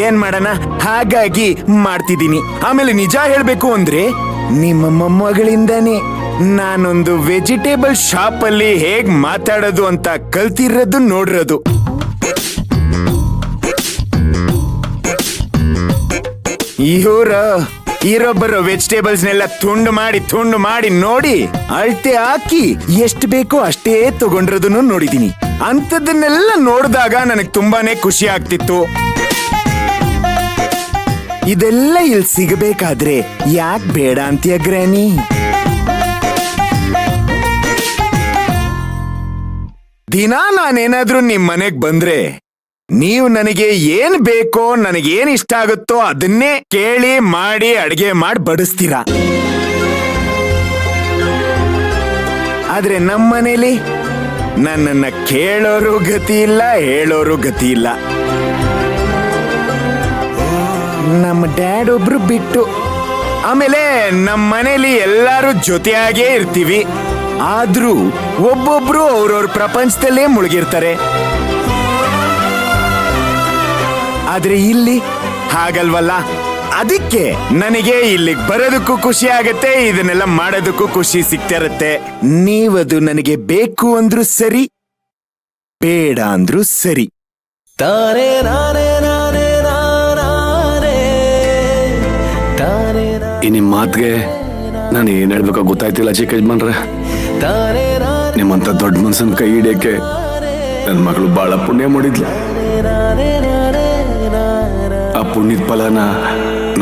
ಏನ್ ಮಾಡೋಣ, ಹಾಗಾಗಿ ಮಾಡ್ತಿದ್ದೀನಿ. ಆಮೇಲೆ ನಿಜ ಹೇಳ್ಬೇಕು ಅಂದ್ರೆ ನಿಮ್ಮ ಮೊಮ್ಮಗಳಿಂದಾನೇ ನಾನೊಂದು ವೆಜಿಟೇಬಲ್ ಶಾಪ್ ಅಲ್ಲಿ ಹೇಗ್ ಮಾತಾಡೋದು ಅಂತ ಕಲ್ತಿರೋದು ನೋಡಿರೋದು. ಇರೊಬ್ಬರು ವೆಜಿಟೇಬಲ್ಸ್ನೆಲ್ಲ ತುಂಡು ಮಾಡಿ ನೋಡಿ ಅಳತೆ ಹಾಕಿ ಎಷ್ಟು ಬೇಕೋ ಅಷ್ಟೇ ತಗೊಂಡಿರೋದನ್ನು ನೋಡಿದೀನಿ. ಅಂತದನ್ನೆಲ್ಲ ನೋಡಿದಾಗ ನನಗೆ ತುಂಬಾನೇ ಖುಷಿ ಆಗ್ತಿತ್ತು. ಇದೆಲ್ಲ ಇಲ್ಲಿ ಸಿಗಬೇಕಾದ್ರೆ ಯಾಕೆ ಬೇಡ ಅಂತೀಯ ಗ್ರಾನಿ? ದಿನ ನಾನೇನಾದ್ರೂ ನಿಮ್ ಮನೆಗ್ ಬಂದ್ರೆ ನೀವು ನನಗೆ ಏನ್ ಬೇಕೋ, ನನಗೇನ್ ಇಷ್ಟ ಆಗುತ್ತೋ ಅದನ್ನೇ ಕೇಳಿ ಮಾಡಿ ಅಡ್ಗೆ ಮಾಡಿ ಬಡಿಸ್ತೀರಾ. ಆದ್ರೆ ನಮ್ಮನೇಲಿ ನನ್ನನ್ನ ಕೇಳೋರು ಗತಿ ಇಲ್ಲ, ಹೇಳೋರು ಗತಿ ಇಲ್ಲ. ನಮ್ಮ ಡ್ಯಾಡ್ ಒಬ್ರು ಬಿಟ್ಟು, ಆಮೇಲೆ ನಮ್ಮ ಮನೇಲಿ ಎಲ್ಲಾರು ಜೊತೆಯಾಗೇ ಇರ್ತೀವಿ. ಆದ್ರೂ ಒಬ್ಬೊಬ್ರು ಅವ್ರವ್ರ ಪ್ರಪಂಚದಲ್ಲೇ ಮುಳುಗಿರ್ತಾರೆ. ಆದ್ರೆ ಇಲ್ಲಿ ಹಾಗಲ್ವಲ್ಲ. ಅದಕ್ಕೆ ನನಗೆ ಇಲ್ಲಿಗೆ ಬರೋದಕ್ಕೂ ಖುಷಿ ಆಗತ್ತೆ, ಇದನ್ನೆಲ್ಲ ಮಾಡೋದಕ್ಕೂ ಖುಷಿ ಸಿಗ್ತಿರತ್ತೆ. ನೀವದು ನನಗೆ ಬೇಕು ಅಂದ್ರೂ ಸರಿ, ಬೇಡ ಅಂದ್ರೂ ಸರಿ. ಈ ನಿಮ್ ಮಾತ್ಗೆ ನಾನು ಏನ್ ಹೇಳ್ಬೇಕೋ ಗೊತ್ತಾಯ್ತಿಲ್ಲ ಚಿಕ್ಕ ಯಜಮಾನ್ರೆ. ನಿಮ್ಮಂತ ದೊಡ್ಡ ಮನ್ಸನ್ ಕೈ ಹಿಡಿಯಕ್ಕೆ ನನ್ನ ಮಗಳು ಬಹಳ ಪುಣ್ಯ ಮಾಡಿದ್ಲು. ಆ ಪುಣ್ಯದ ಫಲನ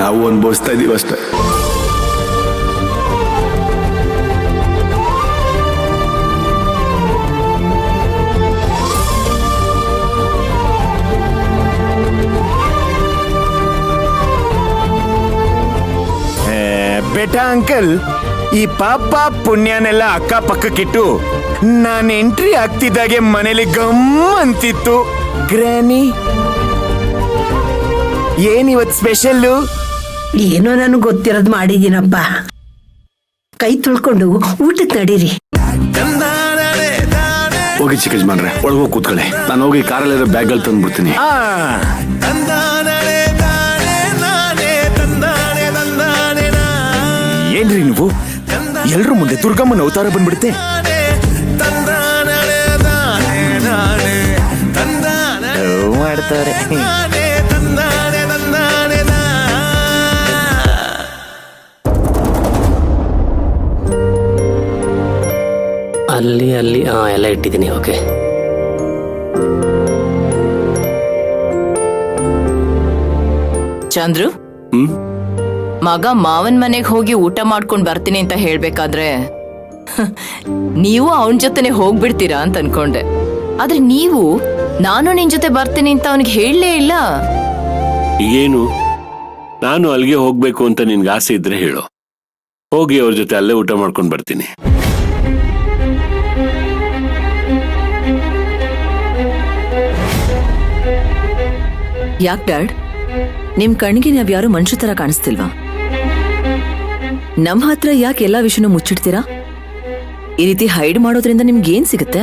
ನಾವು ಅನುಭವಿಸ್ತಾ ಇದೀವಿ ಅಷ್ಟೇ. ಬೇಟಾ ಅಂಕಲ್, ಈ ಪಾಪ ಪುಣ್ಯನೆಲ್ಲ ಅಕ್ಕಪಕ್ಕಕ್ಕಿಟ್ಟು ನಾನು ಎಂಟ್ರಿ ಆಗ್ತಿದ್ದಾಗೆ ಮನೇಲಿ ಗಮ್ ಅಂತಿತ್ತು. ಗ್ರಾನಿ, ಏನಿವತ್ ಸ್ಪೆಷಲ್ಲು? ಏನೋ ನನಗೆ ಗೊತ್ತಿರೋದು ಮಾಡಿದೀನಪ್ಪ. ಕೈ ತೊಳ್ಕೊಂಡು ಊಟಕ್ಕೆ ನಡೀರಿ. ಹೋಗಿ ಚಿಕ್ಕ ಯಜಮಾನ್ರೆ, ಒಳಗೋಗಿ ಕೂತ್ಕೊಳ್ಳಿ. ನಾನು ಹೋಗಿ ಕಾರಲ್ಲಿರೋ ಬ್ಯಾಗಲ್ಲಿ ತಂದ್ಬಿಡ್ತೀನಿ. ಏನ್ರಿ ನೀವು ಎಲ್ರು ಮುಂದೆ ದುರ್ಗಮ್ಮನ ಅವತಾರ ಬಂದ್ಬಿಡುತ್ತೆ. ಮಾಡ್ತಾರೆ. ಅಲ್ಲಿ ಎಲ್ಲ ಇಟ್ಟಿದ್ದೀನಿ. ಓಕೆ, ಚಂದ್ರು, ಮಗ ಮಾವನ್ ಮನೆಗೆ ಹೋಗಿ ಊಟ ಮಾಡ್ಕೊಂಡ್ ಬರ್ತೀನಿ ಅಂತ ಹೇಳ್ಬೇಕಾದ್ರೆ ನೀವು ಅವನ ಜೊತೆನೆ ಹೋಗ್ಬಿಡ್ತೀರಾ ಅಂತ ಅನ್ಕೊಂಡೆ. ಆದ್ರೆ ನೀವು ನಾನು ನಿನ್ ಜೊತೆ ಬರ್ತೀನಿ ಅಂತ ಅವನಿಗೆ ಹೇಳಲೇ ಇಲ್ಲ. ಏನು, ನಾನು ಅಲ್ಲಿಗೆ ಹೋಗ್ಬೇಕು ಅಂತ ನಿನ್ಗೆ ಆಸೆ ಇದ್ರೆ ಹೇಳು, ಹೋಗಿ ಅವ್ರ ಜೊತೆ ಅಲ್ಲೇ ಊಟ ಮಾಡ್ಕೊಂಡ್ ಬರ್ತೀನಿ. ಯಾಕೆ ಡ್ಯಾಡ್, ನಿಮ್ ಕಣ್ಣಿಗೆ ನಾವ್ಯಾರು ಮನುಷ್ಯ ತರ ಕಾಣಿಸ್ತಿಲ್ವಾ? ನಮ್ ಹತ್ರ ಯಾಕೆ ಎಲ್ಲಾ ವಿಷಯನೂ ಮುಚ್ಚಿಡ್ತೀರಾ? ಈ ರೀತಿ ಹೈಡ್ ಮಾಡೋದ್ರಿಂದ ನಿಮ್ಗೆ ಏನ್ ಸಿಗುತ್ತೆ?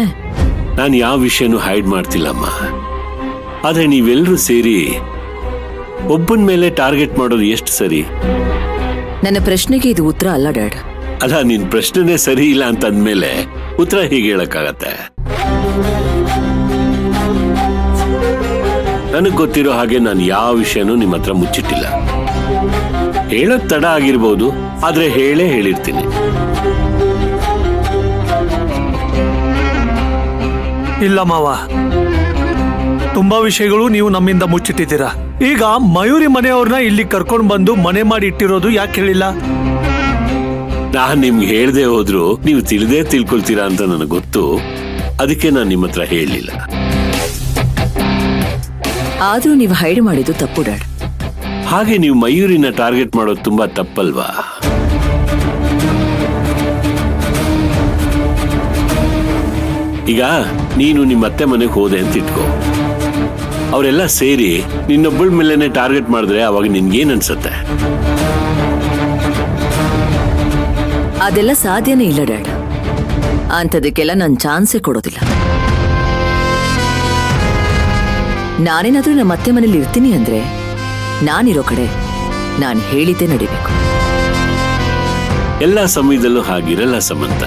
ನಾನು ಯಾವ ವಿಷಯನೂ ಹೈಡ್ ಮಾಡ್ತಿಲ್ಲಮ್ಮ. ಆದ್ರೆ ನೀವೆಲ್ಲರೂ ಸೇರಿ ಒಬ್ಬನ ಮೇಲೆ ಟಾರ್ಗೆಟ್ ಮಾಡೋದು ಎಷ್ಟು ಸರಿ? ನನ್ನ ಪ್ರಶ್ನೆಗೆ ಇದು ಉತ್ತರ ಅಲ್ಲ ಡ್ಯಾಡ್. ಅಲ್ಲ, ನಿನ್ ಪ್ರಶ್ನೆನೇ ಸರಿ ಇಲ್ಲ ಅಂತ ಅಂದ್ಮೇಲೆ ಉತ್ತರ ಹೀಗೆ ಹೇಳಕ್ಕಾಗತ್ತೆ? ನನಗ್ ಗೊತ್ತಿರೋ ಹಾಗೆ ನಾನು ಯಾವ ವಿಷಯನೂ ನಿಮ್ಮ ಹತ್ರ ಮುಚ್ಚಿಟ್ಟಿಲ್ಲ. ಹೇಳಕ್ ತಡ ಆಗಿರ್ಬೋದು, ಆದ್ರೆ ಹೇಳೇ ಹೇಳಿರ್ತೀನಿ. ಇಲ್ಲ ಮಾವ, ತುಂಬಾ ವಿಷಯಗಳು ನೀವು ನಮ್ಮಿಂದ ಮುಚ್ಚಿಟ್ಟಿದ್ದೀರಾ. ಈಗ ಮಯೂರಿ ಮನೆಯವ್ರನ್ನ ಇಲ್ಲಿ ಕರ್ಕೊಂಡ್ ಬಂದು ಮನೆ ಮಾಡಿ ಇಟ್ಟಿರೋದು ಯಾಕೆ ಹೇಳಿಲ್ಲ? ನಾನ್ ನಿಮ್ಗೆ ಹೇಳ್ದೆ ಹೋದ್ರು ನೀವು ತಿಳಿದೇ ತಿಳ್ಕೊಳ್ತೀರಾ ಅಂತ ನನಗೆ ಗೊತ್ತು. ಅದಕ್ಕೆ ನಾನು ನಿಮ್ಮ ಹತ್ರ ಹೇಳಲಿಲ್ಲ. ಆದ್ರೂ ನೀವು ಹೈಡ್ ಮಾಡಿದ್ದು ತಪ್ಪು ಡ್ಯಾಡ್. ಹಾಗೆ ನೀವು ಮಯೂರಿನ ಟಾರ್ಗೆಟ್ ಮಾಡೋದು ತುಂಬಾ ತಪ್ಪಲ್ವಾ? ಈಗ ನೀನು ನಿಮ್ಮ ಅತ್ತೆ ಮನೆಗೆ ಹೋದೆ ಅಂತ ಇಟ್ಕೋ, ಅವರೆಲ್ಲ ಸೇರಿ ನಿನ್ನೊಬ್ಬಳ ಮೇಲೆನೆ ಟಾರ್ಗೆಟ್ ಮಾಡಿದ್ರೆ ಅವಾಗ ನಿನ್ಗೇನ್ ಅನ್ಸತ್ತೆ? ಅದೆಲ್ಲ ಸಾಧ್ಯನೇ ಇಲ್ಲ ಡ್ಯಾಡ್. ಅಂಥದಕ್ಕೆಲ್ಲ ನಾನು ಚಾನ್ಸೇ ಕೊಡೋದಿಲ್ಲ. ನಾನೇನಾದ್ರೂ ನಮ್ಮ ಅತ್ತೆ ಮನೇಲಿ ಇರ್ತೀನಿ ಅಂದ್ರೆ ನಾನಿರೋ ಕಡೆ ನಾನು ಹೇಳಿದ್ದೇ ನಡಿಬೇಕು. ಎಲ್ಲಾ ಸಮಯದಲ್ಲೂ ಹಾಗಿರಲ್ಲ ಸಮಂತ.